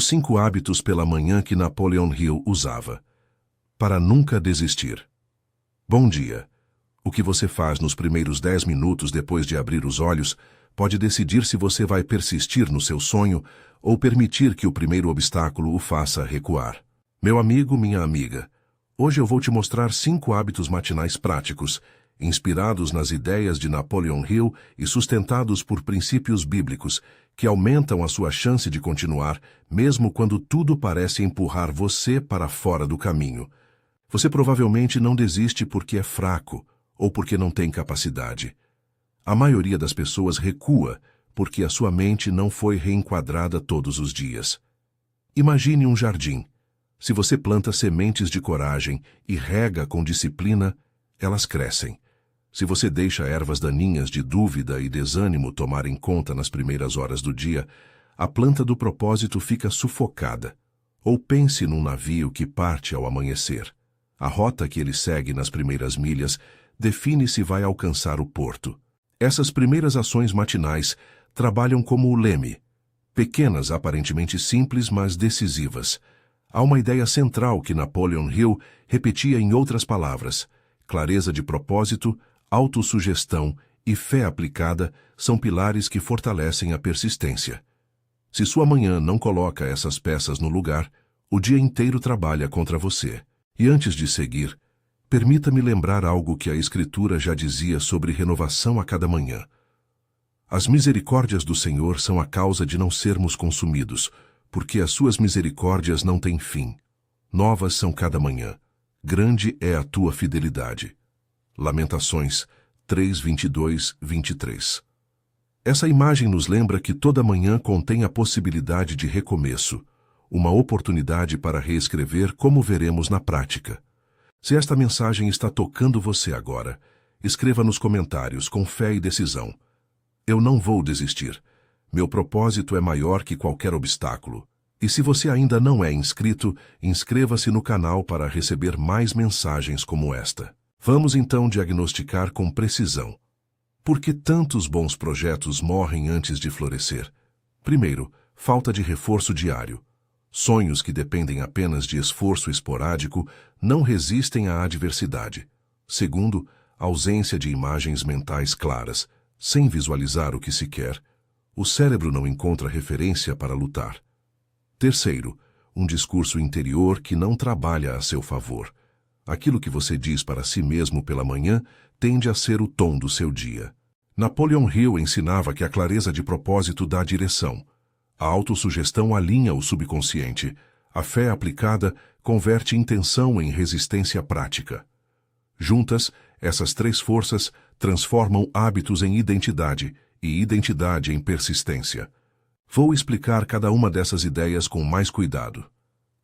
Os 5 hábitos pela manhã que Napoleon Hill usava. Para nunca desistir. Bom dia. O que você faz nos primeiros 10 minutos depois de abrir os olhos pode decidir se você vai persistir no seu sonho ou permitir que o primeiro obstáculo o faça recuar. Meu amigo, minha amiga, hoje eu vou te mostrar 5 hábitos matinais práticos, inspirados nas ideias de Napoleon Hill e sustentados por princípios bíblicos, que aumentam a sua chance de continuar, mesmo quando tudo parece empurrar você para fora do caminho. Você provavelmente não desiste porque é fraco ou porque não tem capacidade. A maioria das pessoas recua porque a sua mente não foi reenquadrada todos os dias. Imagine um jardim. Se você planta sementes de coragem e rega com disciplina, elas crescem. Se você deixa ervas daninhas de dúvida e desânimo tomarem conta nas primeiras horas do dia, a planta do propósito fica sufocada. Ou pense num navio que parte ao amanhecer. A rota que ele segue nas primeiras milhas define se vai alcançar o porto. Essas primeiras ações matinais trabalham como o leme. Pequenas, aparentemente simples, mas decisivas. Há uma ideia central que Napoleon Hill repetia em outras palavras. Clareza de propósito, autossugestão e fé aplicada são pilares que fortalecem a persistência. Se sua manhã não coloca essas peças no lugar, o dia inteiro trabalha contra você. E antes de seguir, permita-me lembrar algo que a Escritura já dizia sobre renovação a cada manhã. As misericórdias do Senhor são a causa de não sermos consumidos, porque as suas misericórdias não têm fim. Novas são cada manhã. Grande é a tua fidelidade. Lamentações 3:22-23. Essa imagem nos lembra que toda manhã contém a possibilidade de recomeço, uma oportunidade para reescrever como veremos na prática. Se esta mensagem está tocando você agora, escreva nos comentários com fé e decisão. Eu não vou desistir. Meu propósito é maior que qualquer obstáculo. E se você ainda não é inscrito, inscreva-se no canal para receber mais mensagens como esta. Vamos então diagnosticar com precisão. Por que tantos bons projetos morrem antes de florescer? Primeiro, falta de reforço diário. Sonhos que dependem apenas de esforço esporádico não resistem à adversidade. Segundo, ausência de imagens mentais claras. Sem visualizar o que se quer, o cérebro não encontra referência para lutar. Terceiro, um discurso interior que não trabalha a seu favor. Aquilo que você diz para si mesmo pela manhã tende a ser o tom do seu dia. Napoleon Hill ensinava que a clareza de propósito dá direção. A autossugestão alinha o subconsciente. A fé aplicada converte intenção em resistência prática. Juntas, essas 3 forças transformam hábitos em identidade e identidade em persistência. Vou explicar cada uma dessas ideias com mais cuidado.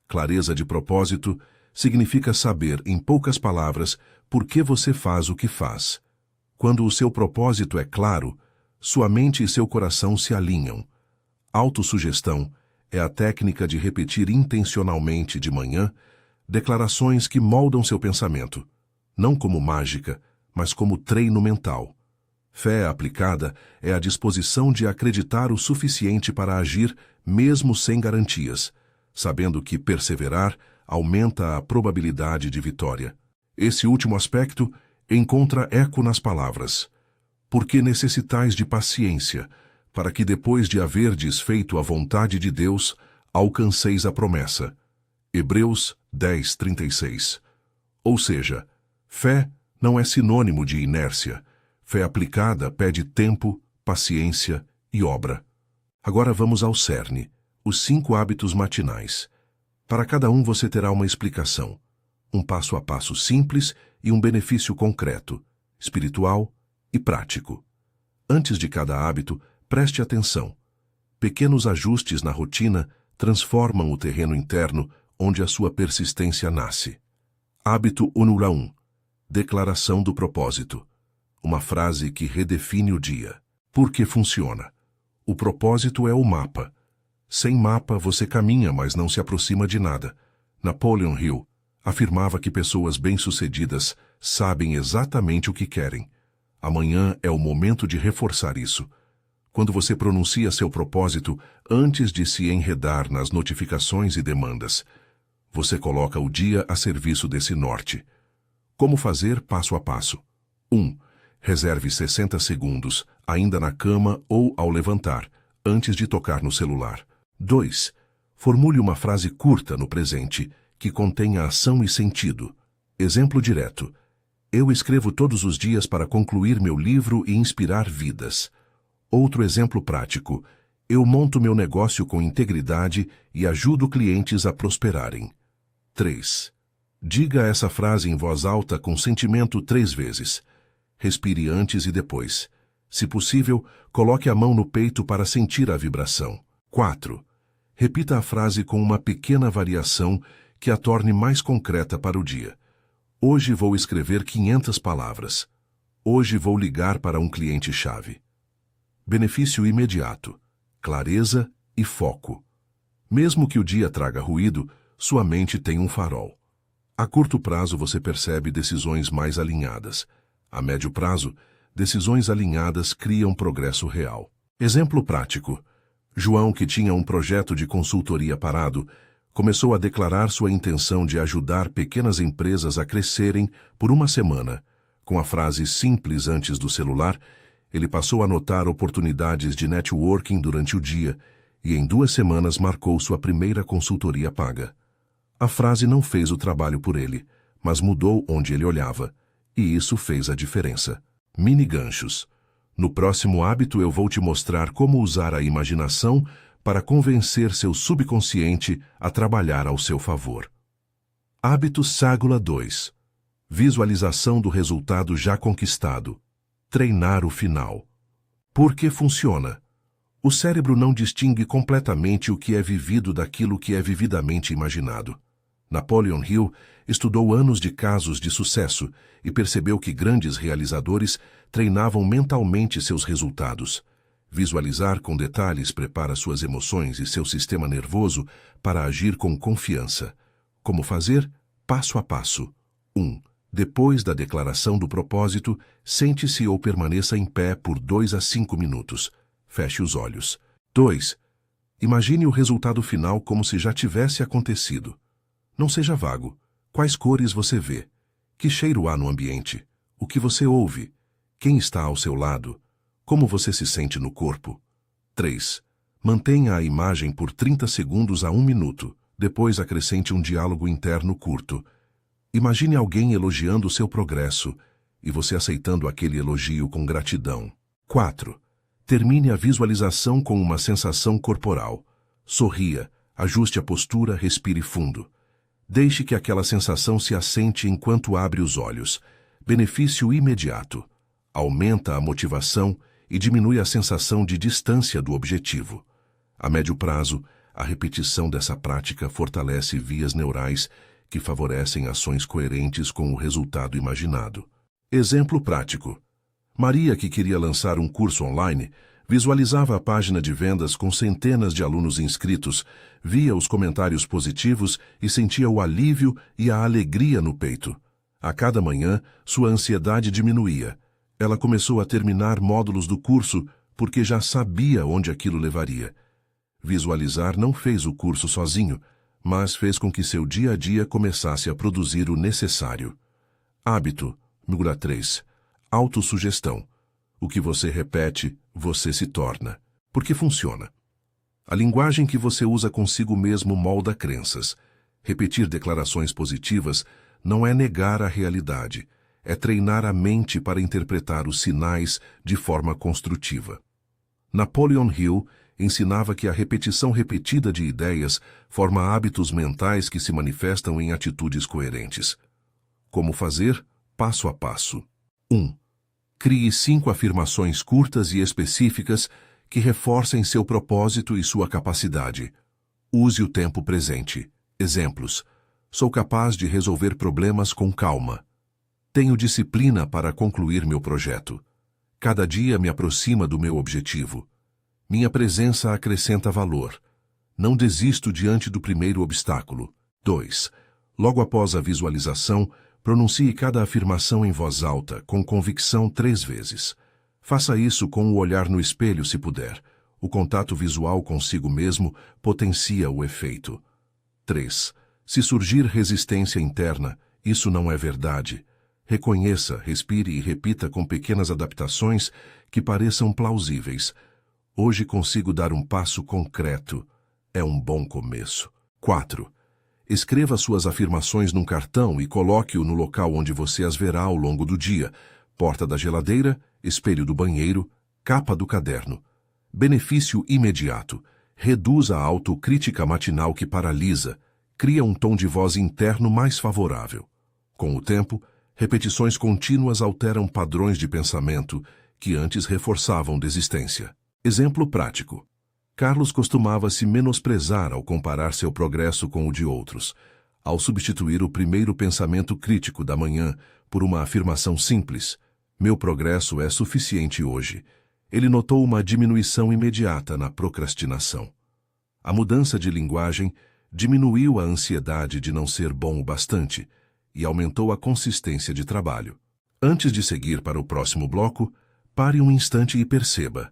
Clareza de propósito significa saber, em poucas palavras, por que você faz o que faz. Quando o seu propósito é claro, sua mente e seu coração se alinham. Autossugestão é a técnica de repetir intencionalmente de manhã declarações que moldam seu pensamento, não como mágica, mas como treino mental. Fé aplicada é a disposição de acreditar o suficiente para agir mesmo sem garantias, sabendo que perseverar aumenta a probabilidade de vitória. Esse último aspecto encontra eco nas palavras. Porque necessitais de paciência, para que depois de haverdes feito a vontade de Deus, alcanceis a promessa. Hebreus 10:36. Ou seja, fé não é sinônimo de inércia. Fé aplicada pede tempo, paciência e obra. Agora vamos ao cerne, os 5 hábitos matinais. Para cada um você terá uma explicação, um passo a passo simples e um benefício concreto, espiritual e prático. Antes de cada hábito, preste atenção. Pequenos ajustes na rotina transformam o terreno interno onde a sua persistência nasce. Hábito número 1. Declaração do propósito. Uma frase que redefine o dia. Por que funciona? O propósito é o mapa. Sem mapa, você caminha, mas não se aproxima de nada. Napoleon Hill afirmava que pessoas bem-sucedidas sabem exatamente o que querem. Amanhã é o momento de reforçar isso. quando você pronuncia seu propósito antes de se enredar nas notificações e demandas. Você coloca o dia a serviço desse norte. Como fazer passo a passo? 1. Reserve 60 segundos, ainda na cama ou ao levantar, antes de tocar no celular. 2. Formule uma frase curta no presente, que contenha ação e sentido. Exemplo direto. Eu escrevo todos os dias para concluir meu livro e inspirar vidas. Outro exemplo prático. Eu monto meu negócio com integridade e ajudo clientes a prosperarem. 3. Diga essa frase em voz alta com sentimento 3 vezes. Respire antes e depois. Se possível, coloque a mão no peito para sentir a vibração. 4. Repita a frase com uma pequena variação que a torne mais concreta para o dia. Hoje vou escrever 500 palavras. Hoje vou ligar para um cliente-chave. Benefício imediato: clareza e foco. Mesmo que o dia traga ruído, sua mente tem um farol. A curto prazo você percebe decisões mais alinhadas. A médio prazo, decisões alinhadas criam progresso real. Exemplo prático. João, que tinha um projeto de consultoria parado, começou a declarar sua intenção de ajudar pequenas empresas a crescerem por uma semana. Com a frase simples antes do celular, ele passou a notar oportunidades de networking durante o dia e em 2 semanas marcou sua primeira consultoria paga. A frase não fez o trabalho por ele, mas mudou onde ele olhava, e isso fez a diferença. Mini ganchos. No próximo hábito eu vou te mostrar como usar a imaginação para convencer seu subconsciente a trabalhar ao seu favor. Hábito Ságula 2. Visualização do resultado já conquistado. Treinar o final. Por que funciona? O cérebro não distingue completamente o que é vivido daquilo que é vividamente imaginado. Napoleon Hill estudou anos de casos de sucesso e percebeu que grandes realizadores treinavam mentalmente seus resultados. Visualizar com detalhes prepara suas emoções e seu sistema nervoso para agir com confiança. Como fazer? Passo a passo. 1. Depois da declaração do propósito, sente-se ou permaneça em pé por 2 a 5 minutos. Feche os olhos. 2. Imagine o resultado final como se já tivesse acontecido. Não seja vago. Quais cores você vê? Que cheiro há no ambiente? O que você ouve? Quem está ao seu lado? Como você se sente no corpo? 3. Mantenha a imagem por 30 segundos a 1 minuto. Depois acrescente um diálogo interno curto. Imagine alguém elogiando o seu progresso e você aceitando aquele elogio com gratidão. 4. Termine a visualização com uma sensação corporal. Sorria, ajuste a postura, respire fundo. Deixe que aquela sensação se assente enquanto abre os olhos. Benefício imediato. Aumenta a motivação e diminui a sensação de distância do objetivo. A médio prazo, a repetição dessa prática fortalece vias neurais que favorecem ações coerentes com o resultado imaginado. Exemplo prático. Maria, que queria lançar um curso online, visualizava a página de vendas com centenas de alunos inscritos, via os comentários positivos e sentia o alívio e a alegria no peito. A cada manhã, sua ansiedade diminuía. Ela começou a terminar módulos do curso porque já sabia onde aquilo levaria. Visualizar não fez o curso sozinho, mas fez com que seu dia a dia começasse a produzir o necessário. Hábito número 3. Autossugestão. O que você repete, você se torna. Por que funciona? A linguagem que você usa consigo mesmo molda crenças. Repetir declarações positivas não é negar a realidade, é treinar a mente para interpretar os sinais de forma construtiva. Napoleon Hill ensinava que a repetição repetida de ideias forma hábitos mentais que se manifestam em atitudes coerentes. Como fazer? Passo a passo. 1. Crie 5 afirmações curtas e específicas que reforcem seu propósito e sua capacidade. Use o tempo presente. Exemplos. Sou capaz de resolver problemas com calma. Tenho disciplina para concluir meu projeto. Cada dia me aproxima do meu objetivo. Minha presença acrescenta valor. Não desisto diante do primeiro obstáculo. 2. Logo após a visualização, pronuncie cada afirmação em voz alta, com convicção 3 vezes. Faça isso com o olhar no espelho se puder. O contato visual consigo mesmo potencia o efeito. 3. Se surgir resistência interna, isso não é verdade. Reconheça, respire e repita com pequenas adaptações que pareçam plausíveis. Hoje consigo dar um passo concreto. É um bom começo. 4. Escreva suas afirmações num cartão e coloque-o no local onde você as verá ao longo do dia. Porta da geladeira, espelho do banheiro, capa do caderno. Benefício imediato. Reduz a autocrítica matinal que paralisa. Cria um tom de voz interno mais favorável. Com o tempo, repetições contínuas alteram padrões de pensamento que antes reforçavam desistência. Exemplo prático. Carlos costumava se menosprezar ao comparar seu progresso com o de outros. Ao substituir o primeiro pensamento crítico da manhã por uma afirmação simples, meu progresso é suficiente hoje, ele notou uma diminuição imediata na procrastinação. A mudança de linguagem diminuiu a ansiedade de não ser bom o bastante e aumentou a consistência de trabalho. Antes de seguir para o próximo bloco, pare um instante e perceba.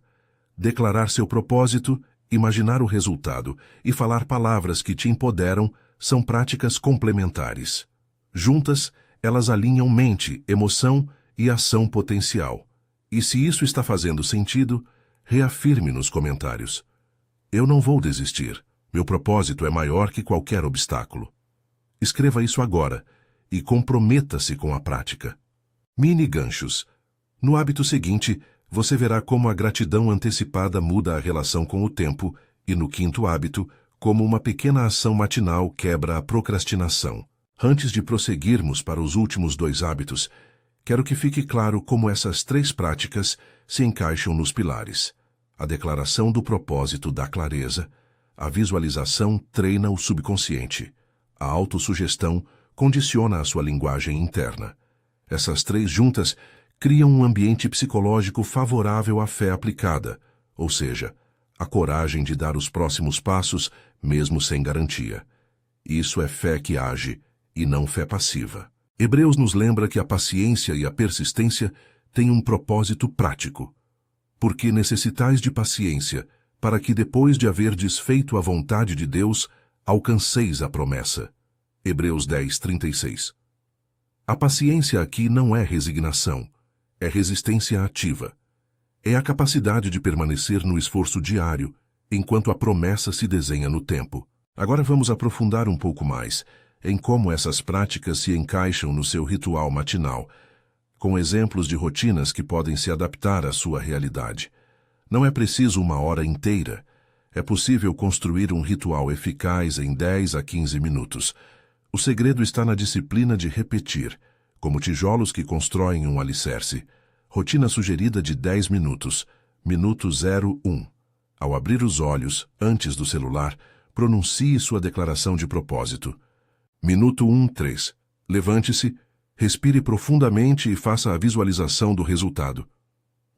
Declarar seu propósito, imaginar o resultado e falar palavras que te empoderam são práticas complementares. Juntas, elas alinham mente, emoção e ação potencial. E se isso está fazendo sentido, reafirme nos comentários. Eu não vou desistir. Meu propósito é maior que qualquer obstáculo. Escreva isso agora e comprometa-se com a prática. Mini ganchos. No hábito seguinte, você verá como a gratidão antecipada muda a relação com o tempo e, no quinto hábito, como uma pequena ação matinal quebra a procrastinação. Antes de prosseguirmos para os últimos 2 hábitos, quero que fique claro como essas 3 práticas se encaixam nos pilares. A declaração do propósito dá clareza, a visualização treina o subconsciente, a autossugestão condiciona a sua linguagem interna. Essas 3 juntas criam um ambiente psicológico favorável à fé aplicada, ou seja, a coragem de dar os próximos passos mesmo sem garantia. Isso é fé que age e não fé passiva. Hebreus nos lembra que a paciência e a persistência têm um propósito prático. Porque necessitais de paciência, para que depois de haver desfeito a vontade de Deus, alcanceis a promessa. Hebreus 10:36. A paciência aqui não é resignação, é resistência ativa. É a capacidade de permanecer no esforço diário, enquanto a promessa se desenha no tempo. Agora vamos aprofundar um pouco mais em como essas práticas se encaixam no seu ritual matinal, com exemplos de rotinas que podem se adaptar à sua realidade. Não é preciso 1 hora inteira. É possível construir um ritual eficaz em 10 a 15 minutos. O segredo está na disciplina de repetir, como tijolos que constroem um alicerce. Rotina sugerida de 10 minutos. Minuto 01. Ao abrir os olhos, antes do celular, pronuncie sua declaração de propósito. Minuto 13. Levante-se, respire profundamente e faça a visualização do resultado.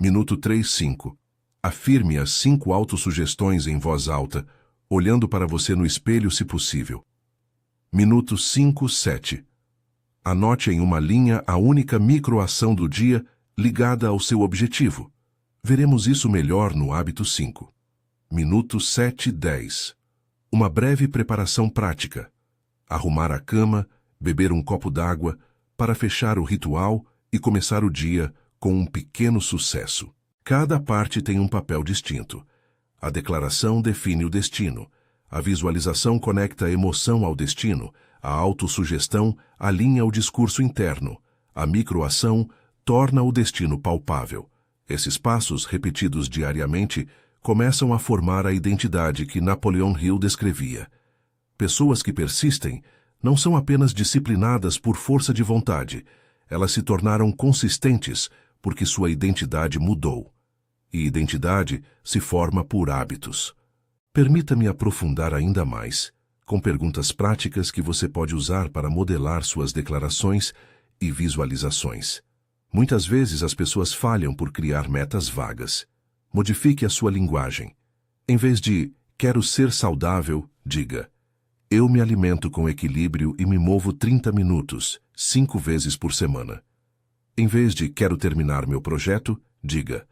Minuto 35. Afirme as 5 autossugestões em voz alta, olhando para você no espelho se possível. Minuto 7. Anote em uma linha a única microação do dia ligada ao seu objetivo. Veremos isso melhor no hábito 5. Minuto 10. Uma breve preparação prática. Arrumar a cama, beber um copo d'água, para fechar o ritual e começar o dia com um pequeno sucesso. Cada parte tem um papel distinto. A declaração define o destino. A visualização conecta a emoção ao destino. A autossugestão alinha o discurso interno. A microação torna o destino palpável. Esses passos, repetidos diariamente, começam a formar a identidade que Napoleon Hill descrevia. Pessoas que persistem não são apenas disciplinadas por força de vontade, elas se tornaram consistentes porque sua identidade mudou. E identidade se forma por hábitos. Permita-me aprofundar ainda mais, com perguntas práticas que você pode usar para modelar suas declarações e visualizações. Muitas vezes as pessoas falham por criar metas vagas. Modifique a sua linguagem. Em vez de "quero ser saudável", diga "eu me alimento com equilíbrio e me movo 30 minutos, 5 vezes por semana". Em vez de "quero terminar meu projeto", diga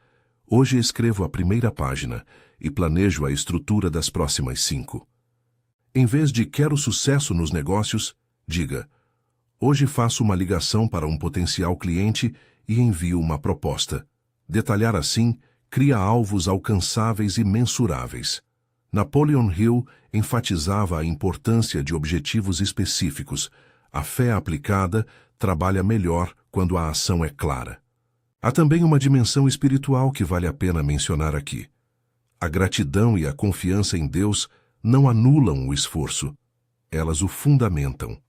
Hoje escrevo a primeira página e planejo a estrutura das próximas 5. Em vez de quero sucesso nos negócios, diga: hoje faço uma ligação para um potencial cliente e envio uma proposta. Detalhar assim cria alvos alcançáveis e mensuráveis. Napoleon Hill enfatizava a importância de objetivos específicos. A fé aplicada trabalha melhor quando a ação é clara. Há também uma dimensão espiritual que vale a pena mencionar aqui. A gratidão e a confiança em Deus não anulam o esforço, elas o fundamentam.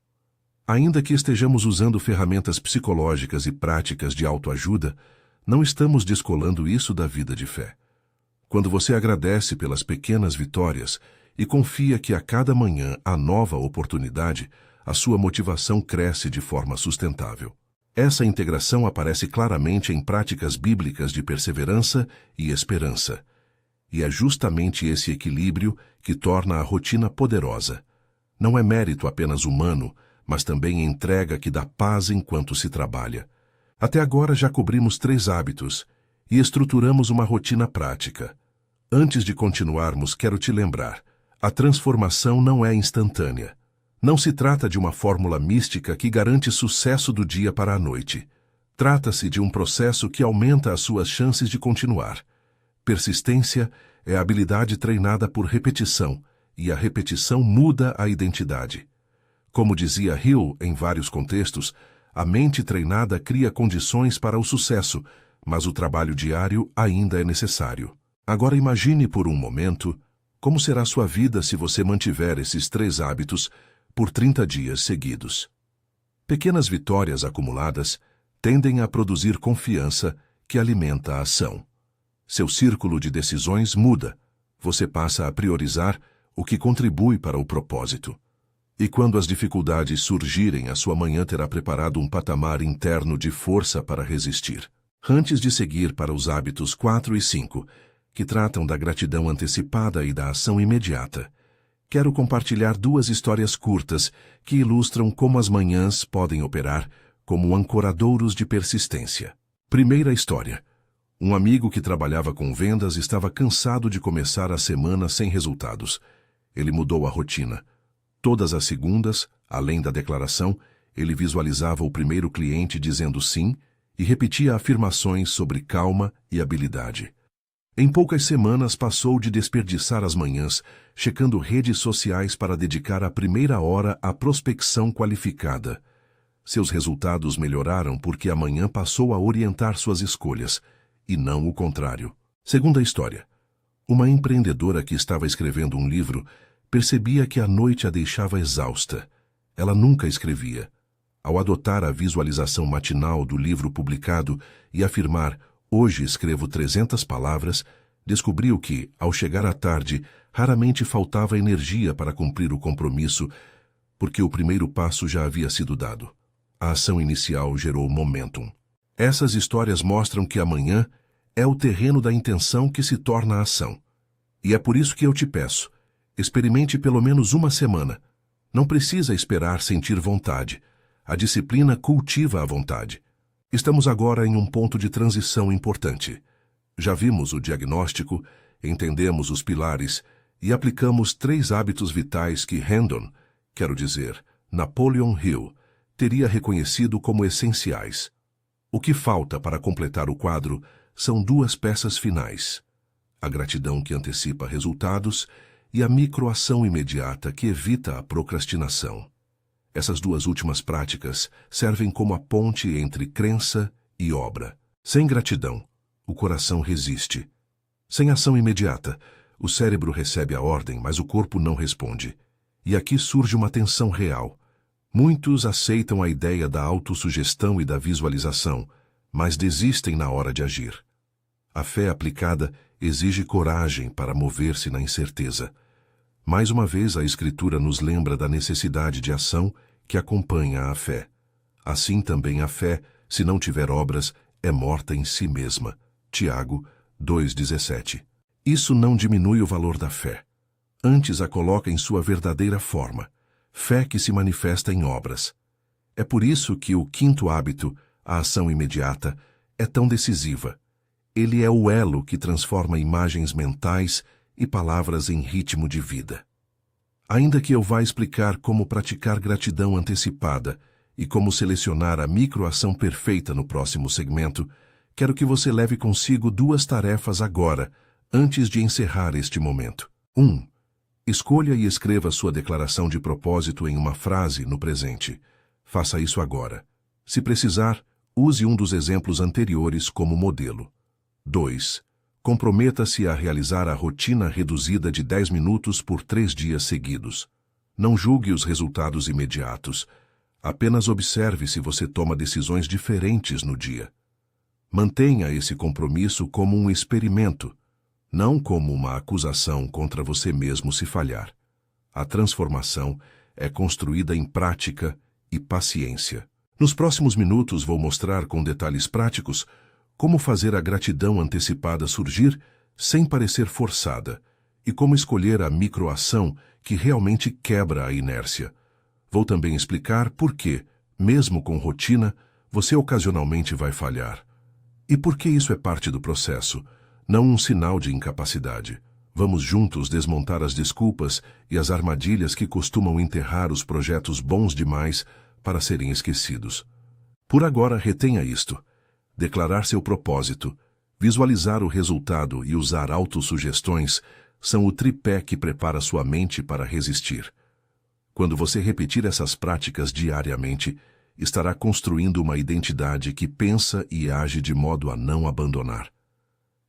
Ainda que estejamos usando ferramentas psicológicas e práticas de autoajuda, não estamos descolando isso da vida de fé. Quando você agradece pelas pequenas vitórias e confia que a cada manhã há nova oportunidade, a sua motivação cresce de forma sustentável. Essa integração aparece claramente em práticas bíblicas de perseverança e esperança. E é justamente esse equilíbrio que torna a rotina poderosa. Não é mérito apenas humano, mas também entrega que dá paz enquanto se trabalha. Até agora já cobrimos 3 hábitos e estruturamos uma rotina prática. Antes de continuarmos, quero te lembrar, a transformação não é instantânea. Não se trata de uma fórmula mística que garante sucesso do dia para a noite. Trata-se de um processo que aumenta as suas chances de continuar. Persistência é a habilidade treinada por repetição, e a repetição muda a identidade. Como dizia Hill em vários contextos, a mente treinada cria condições para o sucesso, mas o trabalho diário ainda é necessário. Agora imagine por um momento como será sua vida se você mantiver esses 3 hábitos por 30 dias seguidos. Pequenas vitórias acumuladas tendem a produzir confiança que alimenta a ação. Seu círculo de decisões muda. Você passa a priorizar o que contribui para o propósito. E quando as dificuldades surgirem, a sua manhã terá preparado um patamar interno de força para resistir. Antes de seguir para os hábitos 4 e 5, que tratam da gratidão antecipada e da ação imediata, quero compartilhar 2 histórias curtas que ilustram como as manhãs podem operar como ancoradouros de persistência. Primeira história. Um amigo que trabalhava com vendas estava cansado de começar a semana sem resultados. Ele mudou a rotina. Todas as segundas, além da declaração, ele visualizava o primeiro cliente dizendo sim e repetia afirmações sobre calma e habilidade. Em poucas semanas passou de desperdiçar as manhãs, checando redes sociais para dedicar a primeira hora à prospecção qualificada. Seus resultados melhoraram porque a manhã passou a orientar suas escolhas, e não o contrário. Segunda história. Uma empreendedora que estava escrevendo um livro percebia que a noite a deixava exausta. Ela nunca escrevia. Ao adotar a visualização matinal do livro publicado e afirmar "hoje escrevo 300 palavras", descobriu que, ao chegar à tarde, raramente faltava energia para cumprir o compromisso, porque o primeiro passo já havia sido dado. A ação inicial gerou momentum. Essas histórias mostram que amanhã é o terreno da intenção que se torna a ação. E é por isso que eu te peço, experimente pelo menos uma semana. Não precisa esperar sentir vontade. A disciplina cultiva a vontade. Estamos agora em um ponto de transição importante. Já vimos o diagnóstico, entendemos os pilares e aplicamos 3 hábitos vitais que Napoleon Hill, teria reconhecido como essenciais. O que falta para completar o quadro são 2 peças finais: a gratidão que antecipa resultados e a microação imediata que evita a procrastinação. Essas 2 últimas práticas servem como a ponte entre crença e obra. Sem gratidão, o coração resiste. Sem ação imediata, o cérebro recebe a ordem, mas o corpo não responde. E aqui surge uma tensão real. Muitos aceitam a ideia da autossugestão e da visualização, mas desistem na hora de agir. A fé aplicada exige coragem para mover-se na incerteza. Mais uma vez, a Escritura nos lembra da necessidade de ação que acompanha a fé. Assim também a fé, se não tiver obras, é morta em si mesma. Tiago 2,17. Isso não diminui o valor da fé. Antes a coloca em sua verdadeira forma. Fé que se manifesta em obras. É por isso que o 5º hábito, a ação imediata, é tão decisiva. Ele é o elo que transforma imagens mentais e palavras em ritmo de vida. Ainda que eu vá explicar como praticar gratidão antecipada e como selecionar a microação perfeita no próximo segmento, quero que você leve consigo 2 tarefas agora, antes de encerrar este momento. 1. Escolha e escreva sua declaração de propósito em uma frase no presente. Faça isso agora. Se precisar, use um dos exemplos anteriores como modelo. 2. Comprometa-se a realizar a rotina reduzida de 10 minutos por 3 dias seguidos. Não julgue os resultados imediatos. Apenas observe se você toma decisões diferentes no dia. Mantenha esse compromisso como um experimento, não como uma acusação contra você mesmo se falhar. A transformação é construída em prática e paciência. Nos próximos minutos vou mostrar com detalhes práticos como fazer a gratidão antecipada surgir sem parecer forçada e como escolher a microação que realmente quebra a inércia. Vou também explicar por que, mesmo com rotina, você ocasionalmente vai falhar. E por que isso é parte do processo, não um sinal de incapacidade. Vamos juntos desmontar as desculpas e as armadilhas que costumam enterrar os projetos bons demais para serem esquecidos. Por agora, retenha isto. Declarar seu propósito, visualizar o resultado e usar autossugestões são o tripé que prepara sua mente para resistir. Quando você repetir essas práticas diariamente, estará construindo uma identidade que pensa e age de modo a não abandonar.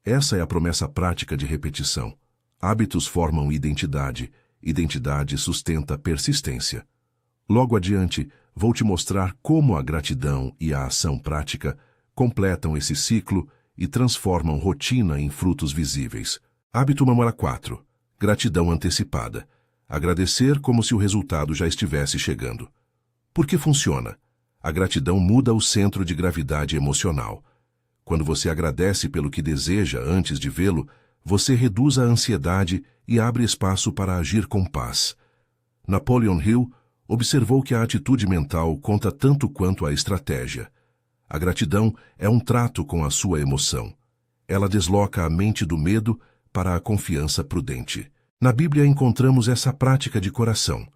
Essa é a promessa prática de repetição. Hábitos formam identidade, identidade sustenta persistência. Logo adiante, vou te mostrar como a gratidão e a ação prática completam esse ciclo e transformam rotina em frutos visíveis. Hábito número 4. Gratidão antecipada. Agradecer como se o resultado já estivesse chegando. Por que funciona? A gratidão muda o centro de gravidade emocional. Quando você agradece pelo que deseja antes de vê-lo, você reduz a ansiedade e abre espaço para agir com paz. Napoleon Hill observou que a atitude mental conta tanto quanto a estratégia. A gratidão é um trato com a sua emoção. Ela desloca a mente do medo para a confiança prudente. Na Bíblia encontramos essa prática de coração.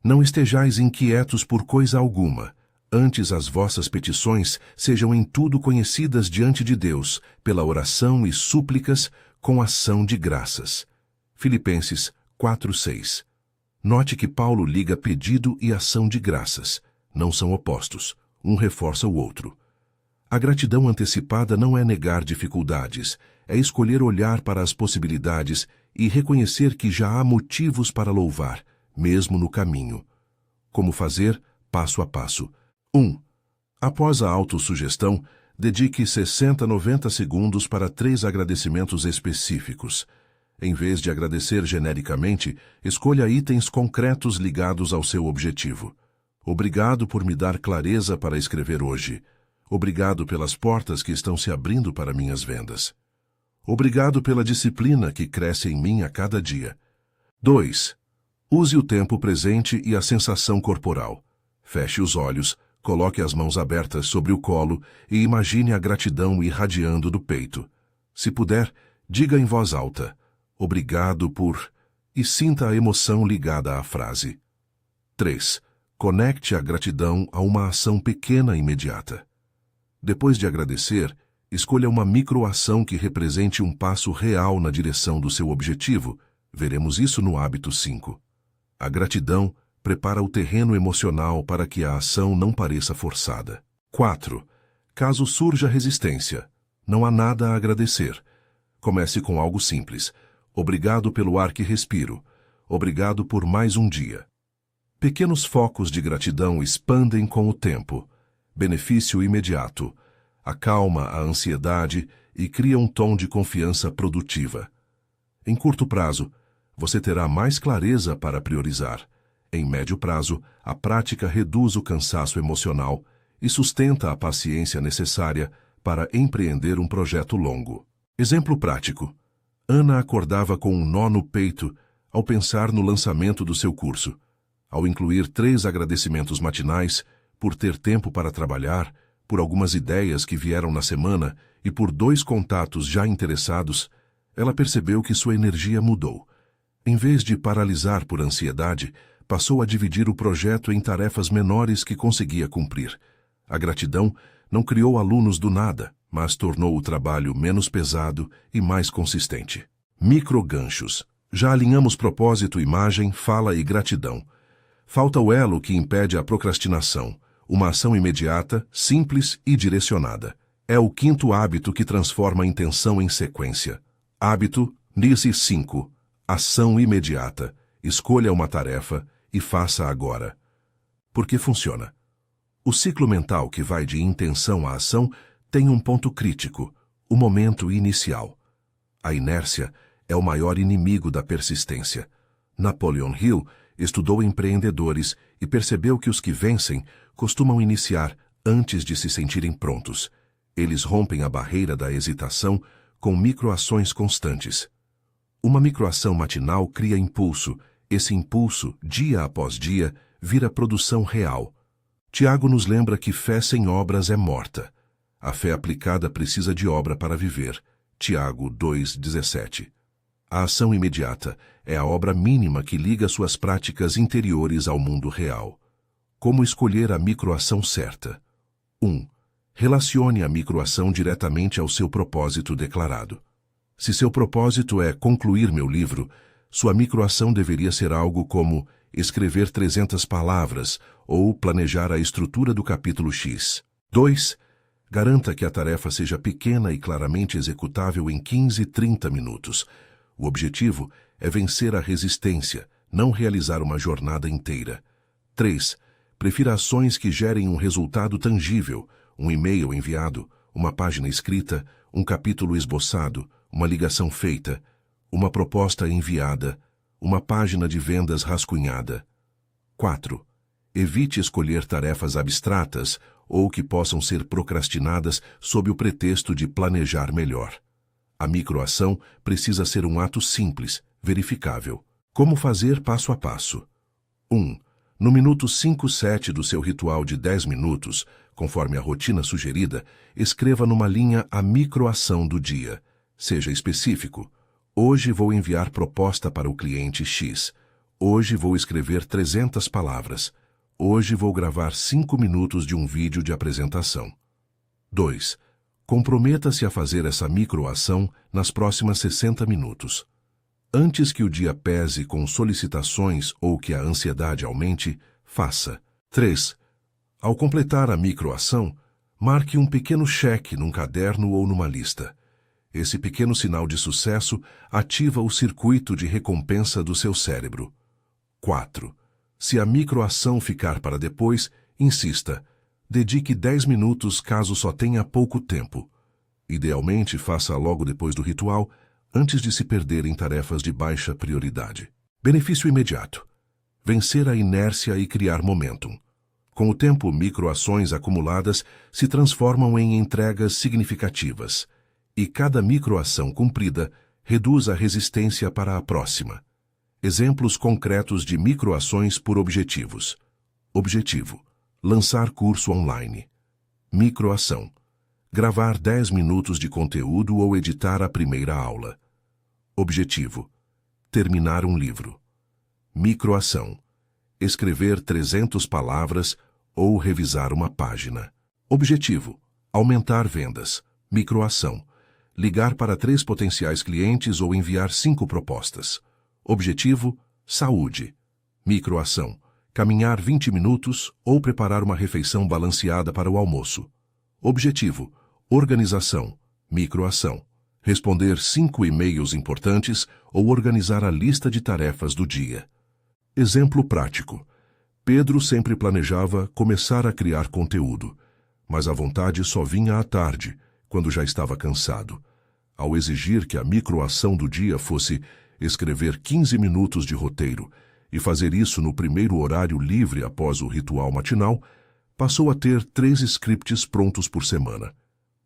Não estejais inquietos por coisa alguma. Antes as vossas petições sejam em tudo conhecidas diante de Deus, pela oração e súplicas, com ação de graças. Filipenses 4:6. Note que Paulo liga pedido e ação de graças. Não são opostos. Um reforça o outro. A gratidão antecipada não é negar dificuldades, é escolher olhar para as possibilidades e reconhecer que já há motivos para louvar, mesmo no caminho. Como fazer? Passo a passo. 1. Após a autossugestão, dedique 60 a 90 segundos para 3 agradecimentos específicos. Em vez de agradecer genericamente, escolha itens concretos ligados ao seu objetivo. Obrigado por me dar clareza para escrever hoje. Obrigado pelas portas que estão se abrindo para minhas vendas. Obrigado pela disciplina que cresce em mim a cada dia. 2. Use o tempo presente e a sensação corporal. Feche os olhos, coloque as mãos abertas sobre o colo e imagine a gratidão irradiando do peito. Se puder, diga em voz alta, obrigado por... e sinta a emoção ligada à frase. 3. Conecte a gratidão a uma ação pequena e imediata. Depois de agradecer, escolha uma microação que represente um passo real na direção do seu objetivo. Veremos isso no hábito 5. A gratidão prepara o terreno emocional para que a ação não pareça forçada. 4. Caso surja resistência, não há nada a agradecer. Comece com algo simples. Obrigado pelo ar que respiro. Obrigado por mais um dia. Pequenos focos de gratidão expandem com o tempo. Benefício imediato. Acalma a ansiedade e cria um tom de confiança produtiva. Em curto prazo, você terá mais clareza para priorizar. Em médio prazo, a prática reduz o cansaço emocional e sustenta a paciência necessária para empreender um projeto longo. Exemplo prático. Ana acordava com um nó no peito ao pensar no lançamento do seu curso. Ao incluir 3 agradecimentos matinais, por ter tempo para trabalhar, por algumas ideias que vieram na semana e por 2 contatos já interessados, ela percebeu que sua energia mudou. Em vez de paralisar por ansiedade, passou a dividir o projeto em tarefas menores que conseguia cumprir. A gratidão não criou alunos do nada, mas tornou o trabalho menos pesado e mais consistente. Microganchos. Já alinhamos propósito, imagem, fala e gratidão. Falta o elo que impede a procrastinação, uma ação imediata, simples e direcionada. É o 5º hábito que transforma a intenção em sequência. Hábito NICE 5. Ação imediata. Escolha uma tarefa e faça agora. Por que funciona? O ciclo mental que vai de intenção à ação tem um ponto crítico, o momento inicial. A inércia é o maior inimigo da persistência. Napoleon Hill estudou empreendedores e percebeu que os que vencem costumam iniciar antes de se sentirem prontos. Eles rompem a barreira da hesitação com microações constantes. Uma microação matinal cria impulso. Esse impulso, dia após dia, vira produção real. Tiago nos lembra que fé sem obras é morta. A fé aplicada precisa de obra para viver. Tiago 2,17. A ação imediata é a obra mínima que liga suas práticas interiores ao mundo real. Como escolher a microação certa? 1. Relacione a microação diretamente ao seu propósito declarado. Se seu propósito é concluir meu livro, sua microação deveria ser algo como escrever 300 palavras ou planejar a estrutura do capítulo X. 2. Garanta que a tarefa seja pequena e claramente executável em 15-30 minutos. O objetivo é vencer a resistência, não realizar uma jornada inteira. 3. Prefira ações que gerem um resultado tangível, um e-mail enviado, uma página escrita, um capítulo esboçado, uma ligação feita, uma proposta enviada, uma página de vendas rascunhada. 4. Evite escolher tarefas abstratas ou que possam ser procrastinadas sob o pretexto de planejar melhor. A microação precisa ser um ato simples, verificável. Como fazer passo a passo? 1. No minuto 5-7 do seu ritual de 10 minutos, conforme a rotina sugerida, escreva numa linha a microação do dia. Seja específico. Hoje vou enviar proposta para o cliente X. Hoje vou escrever 300 palavras. Hoje vou gravar 5 minutos de um vídeo de apresentação. 2. Comprometa-se a fazer essa microação nas próximas 60 minutos. Antes que o dia pese com solicitações ou que a ansiedade aumente, faça. 3. Ao completar a microação, marque um pequeno cheque num caderno ou numa lista. Esse pequeno sinal de sucesso ativa o circuito de recompensa do seu cérebro. 4. Se a microação ficar para depois, insista. Dedique 10 minutos caso só tenha pouco tempo. Idealmente, faça logo depois do ritual, antes de se perder em tarefas de baixa prioridade. Benefício imediato. Vencer a inércia e criar momentum. Com o tempo, microações acumuladas se transformam em entregas significativas. E cada microação cumprida reduz a resistência para a próxima. Exemplos concretos de microações por objetivos. Objetivo: lançar curso online. Microação: gravar 10 minutos de conteúdo ou editar a primeira aula. Objetivo: terminar um livro. Microação: escrever 300 palavras ou revisar uma página. Objetivo: aumentar vendas. Microação: ligar para 3 potenciais clientes ou enviar 5 propostas. Objetivo: saúde. Microação: caminhar 20 minutos ou preparar uma refeição balanceada para o almoço. Objetivo: organização. Microação: responder 5 e-mails importantes ou organizar a lista de tarefas do dia. Exemplo prático. Pedro sempre planejava começar a criar conteúdo, mas a vontade só vinha à tarde, quando já estava cansado. Ao exigir que a microação do dia fosse escrever 15 minutos de roteiro e fazer isso no primeiro horário livre após o ritual matinal, passou a ter 3 scripts prontos por semana.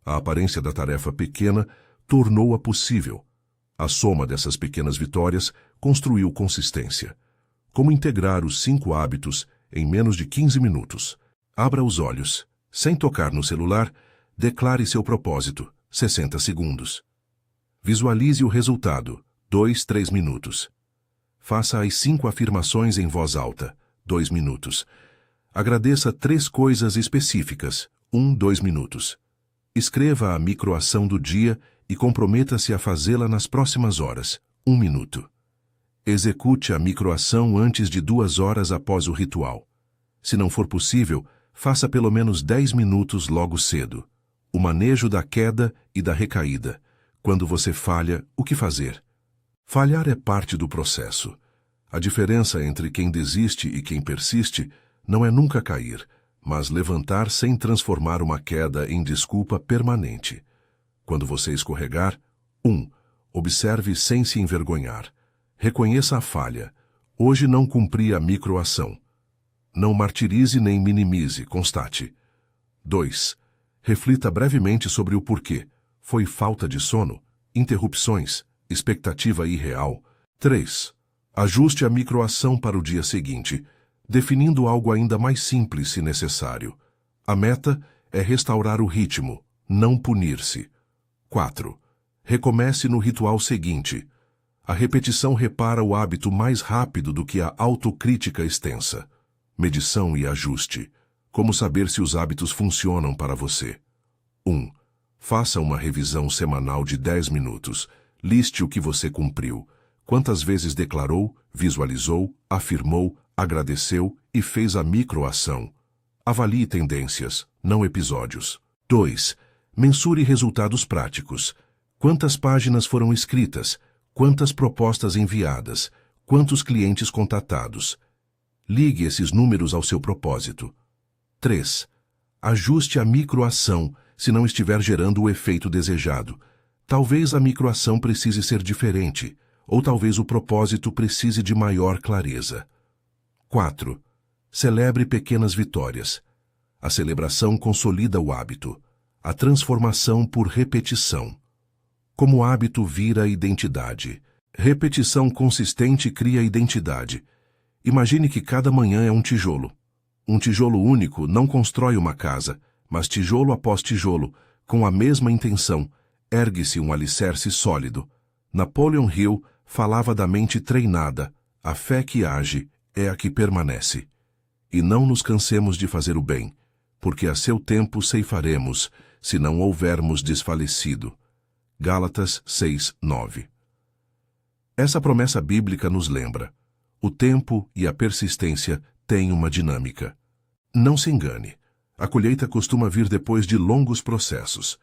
A aparência da tarefa pequena tornou-a possível. A soma dessas pequenas vitórias construiu consistência. Como integrar os 5 hábitos em menos de 15 minutos? Abra os olhos. Sem tocar no celular, declare seu propósito, 60 segundos. Visualize o resultado, 2-3 minutos. Faça as 5 afirmações em voz alta, 2 minutos. Agradeça 3 coisas específicas, 1-2 minutos. Escreva a microação do dia e comprometa-se a fazê-la nas próximas horas, 1 minuto. Execute a microação antes de 2 horas após o ritual. Se não for possível, faça pelo menos 10 minutos logo cedo. O manejo da queda e da recaída. Quando você falha, o que fazer? Falhar é parte do processo. A diferença entre quem desiste e quem persiste não é nunca cair, mas levantar sem transformar uma queda em desculpa permanente. Quando você escorregar, 1. Observe sem se envergonhar. Reconheça a falha. Hoje não cumpri a microação. Não martirize nem minimize, constate. 2. Reflita brevemente sobre o porquê. Foi falta de sono? Interrupções? Expectativa irreal? 3. Ajuste a microação para o dia seguinte, definindo algo ainda mais simples se necessário. A meta é restaurar o ritmo, não punir-se. 4. Recomece no ritual seguinte. A repetição repara o hábito mais rápido do que a autocrítica extensa. Medição e ajuste. Como saber se os hábitos funcionam para você? 1. Faça uma revisão semanal de 10 minutos. Liste o que você cumpriu. Quantas vezes declarou, visualizou, afirmou, agradeceu e fez a microação. Avalie tendências, não episódios. 2. Mensure resultados práticos. Quantas páginas foram escritas? Quantas propostas enviadas? Quantos clientes contatados? Ligue esses números ao seu propósito. 3. Ajuste a microação se não estiver gerando o efeito desejado. Talvez a microação precise ser diferente, ou talvez o propósito precise de maior clareza. 4. Celebre pequenas vitórias. A celebração consolida o hábito. A transformação por repetição. Como o hábito vira identidade. Repetição consistente cria identidade. Imagine que cada manhã é um tijolo. Um tijolo único não constrói uma casa, mas tijolo após tijolo, com a mesma intenção, ergue-se um alicerce sólido. Napoleon Hill falava da mente treinada. A fé que age é a que permanece. E não nos cansemos de fazer o bem, porque a seu tempo ceifaremos, se não houvermos desfalecido. Gálatas 6:9. Essa promessa bíblica nos lembra: o tempo e a persistência têm uma dinâmica. Não se engane, a colheita costuma vir depois de longos processos,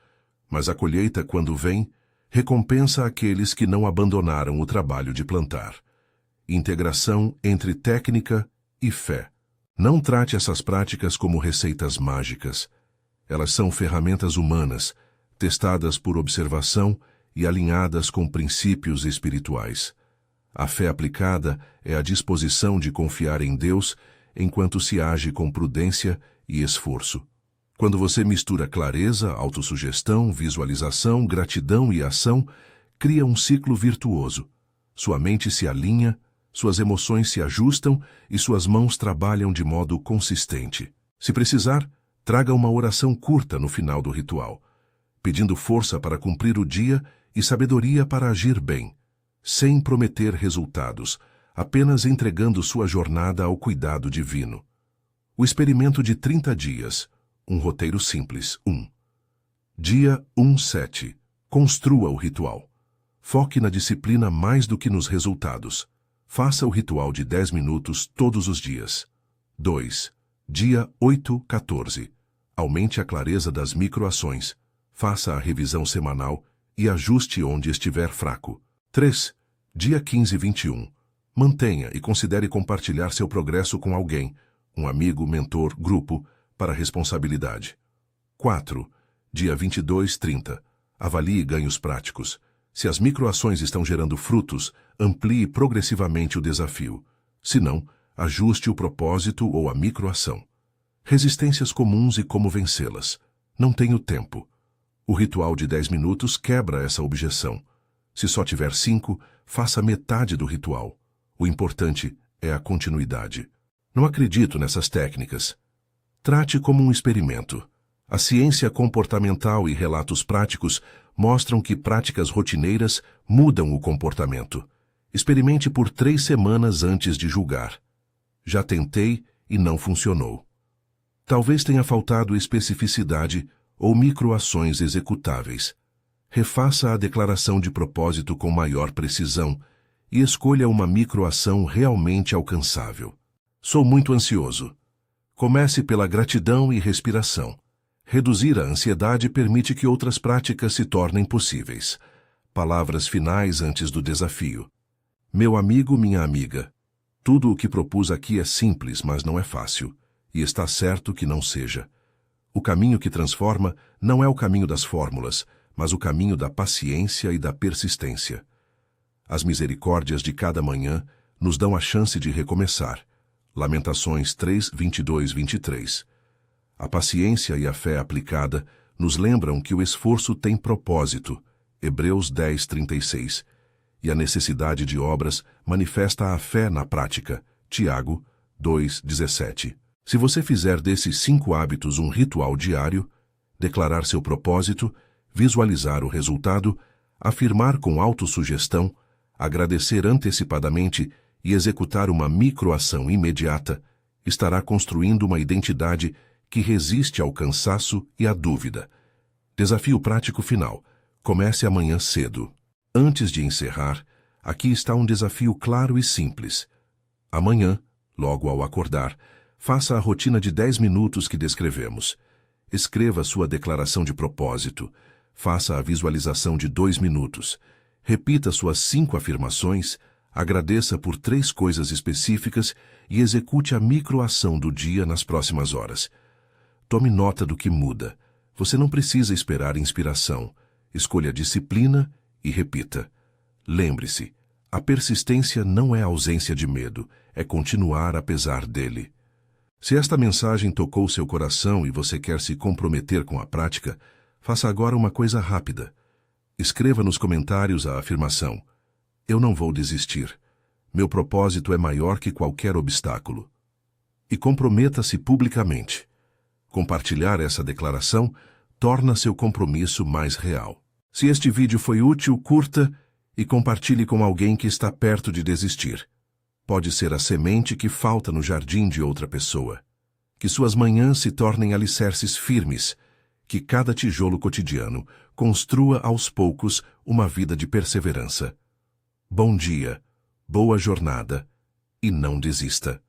mas a colheita, quando vem, recompensa aqueles que não abandonaram o trabalho de plantar. Integração entre técnica e fé. Não trate essas práticas como receitas mágicas. Elas são ferramentas humanas, testadas por observação e alinhadas com princípios espirituais. A fé aplicada é a disposição de confiar em Deus enquanto se age com prudência e esforço. Quando você mistura clareza, autossugestão, visualização, gratidão e ação, cria um ciclo virtuoso. Sua mente se alinha, suas emoções se ajustam e suas mãos trabalham de modo consistente. Se precisar, traga uma oração curta no final do ritual, pedindo força para cumprir o dia e sabedoria para agir bem, sem prometer resultados, apenas entregando sua jornada ao cuidado divino. O experimento de 30 dias, um roteiro simples. 1. Dia 1-7. Construa o ritual. Foque na disciplina mais do que nos resultados. Faça o ritual de 10 minutos todos os dias. 2. Dia 8-14. Aumente a clareza das microações. Faça a revisão semanal e ajuste onde estiver fraco. 3. Dia 15-21. Mantenha e considere compartilhar seu progresso com alguém, um amigo, mentor, grupo, para responsabilidade. 4. Dia 22-30. Avalie ganhos práticos. Se as microações estão gerando frutos, amplie progressivamente o desafio. Se não, ajuste o propósito ou a microação. Resistências comuns e como vencê-las. Não tenho tempo. O ritual de 10 minutos quebra essa objeção. Se só tiver 5, faça metade do ritual. O importante é a continuidade. Não acredito nessas técnicas. Trate como um experimento. A ciência comportamental e relatos práticos mostram que práticas rotineiras mudam o comportamento. Experimente por 3 semanas antes de julgar. Já tentei e não funcionou. Talvez tenha faltado especificidade ou microações executáveis. Refaça a declaração de propósito com maior precisão e escolha uma microação realmente alcançável. Sou muito ansioso. Comece pela gratidão e respiração. Reduzir a ansiedade permite que outras práticas se tornem possíveis. Palavras finais antes do desafio. Meu amigo, minha amiga, tudo o que propus aqui é simples, mas não é fácil, e está certo que não seja. O caminho que transforma não é o caminho das fórmulas, mas o caminho da paciência e da persistência. As misericórdias de cada manhã nos dão a chance de recomeçar. Lamentações 3, 22, 23. A paciência e a fé aplicada nos lembram que o esforço tem propósito. Hebreus 10, 36. E a necessidade de obras manifesta a fé na prática. Tiago 2, 17. Se você fizer desses 5 hábitos um ritual diário, declarar seu propósito, visualizar o resultado, afirmar com autossugestão, agradecer antecipadamente e executar uma microação imediata, estará construindo uma identidade que resiste ao cansaço e à dúvida. Desafio prático final. Comece amanhã cedo. Antes de encerrar, aqui está um desafio claro e simples. Amanhã, logo ao acordar, faça a rotina de 10 minutos que descrevemos. Escreva sua declaração de propósito. Faça a visualização de 2 minutos. Repita suas 5 afirmações, agradeça por 3 coisas específicas e execute a microação do dia nas próximas horas. Tome nota do que muda. Você não precisa esperar inspiração. Escolha disciplina e repita. Lembre-se, a persistência não é ausência de medo, é continuar apesar dele. Se esta mensagem tocou seu coração e você quer se comprometer com a prática, faça agora uma coisa rápida. Escreva nos comentários a afirmação: eu não vou desistir. Meu propósito é maior que qualquer obstáculo. E comprometa-se publicamente. Compartilhar essa declaração torna seu compromisso mais real. Se este vídeo foi útil, curta e compartilhe com alguém que está perto de desistir. Pode ser a semente que falta no jardim de outra pessoa. Que suas manhãs se tornem alicerces firmes, que cada tijolo cotidiano construa aos poucos uma vida de perseverança. Bom dia, boa jornada e não desista.